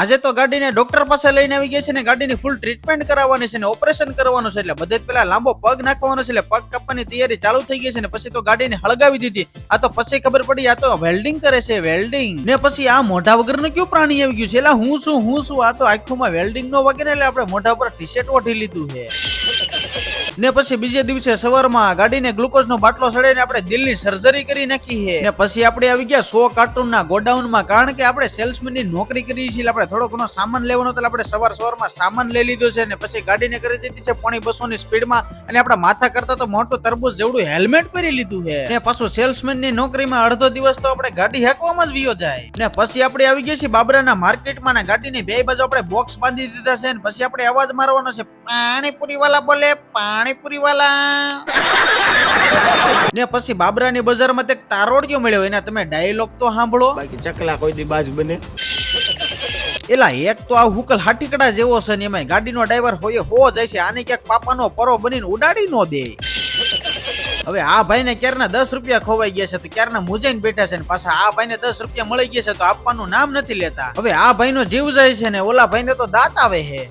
આજે તો ગાડીને ડોક્ટર પાસે લઈને આવી ગયા છે ને ગાડીની ફૂલ ટ્રીટમેન્ટ કરાવવાની છે ને ઓપરેશન કરવાનું છે એટલે બધે જ પેલા લાંબો પગ નાખવાનો છે એટલે પગ કાપવાની તૈયારી ચાલુ થઈ ગઈ છે ને પછી તો ગાડીને હળગાવી દીધી. આ તો પછી ખબર પડી આ તો વેલ્ડિંગ કરે છે વેલ્ડિંગ. ને પછી આ મોઢા વગરનું કયું પ્રાણી આવી ગયું છે એટલે હું શું આ તો આંખોમાં વેલ્ડિંગ નો વાગે ને એટલે આપણે મોઢા પર ટી શર્ટ ઓઢી લીધું છે. ને પછી બીજે દિવસે સવારમાં ગાડીને ગ્લુકોઝ નો બાટલો સડાઈને આપણે દિલની સર્જરી કરી નાખી છે. ને પછી આપણે આવી ગયા 100 કાર્ટૂન ના ગોડાઉન માં, કારણ કે આપણે સેલ્સમેન ની નોકરી કરી છીએ. આપણે થોડો ઘણો સામાન લેવાનો એટલે આપણે સવારમાં સામાન લઈ લીધો છે ને પછી ગાડીને કરી દીધી છે 200 ની સ્પીડમાં અને આપણા માથા કરતા તો મોટું તરબૂચ જેવડું હેલ્મેટ પહેરી લીધું છે. ને પાછું સેલ્સમેન ની નોકરીમાં અડધો દિવસ તો આપણે ગાડી હાંકવામાં જ વિયો જાય. ને પછી આપણે આવી ગયા છીએ બાબરાના માર્કેટમાં ને ગાડીની બે બાજુ આપણે બોક્સ બાંધી દીધા છે ને પછી આપણે અવાજ મારવાનો છે, પાણીપુરી વાલા બોલે પાણીપુરી વાલા. ને પછી બાબરાની બજારમાં એક તારોડિયો મળ્યો, એના તમે ડાયલોગ તો સાંભળો. બાકી ચકલા કોઈ દી બાજ બને. એલા એક તો આ હુકલ હાટીકડા જેવો છે ને એમાં ગાડીનો ડ્રાઈવર હોય જાય છે, આને ક્યાંક પાપાનો પરો બનીને ઉડાડી નો દે. હવે આ ભાઈને ક્યારના 10 રૂપિયા ખોવાઈ ગયા છે તો ક્યારના મુજાઈને બેઠા છે ને પાછા આ ભાઈને 10 રૂપિયા મળી ગયા છે તો આપવાનું નામ નથી લેતા. હવે આ ભાઈનો જીવ જાય છે ને ઓલા ભાઈને તો દાંત આવે છે.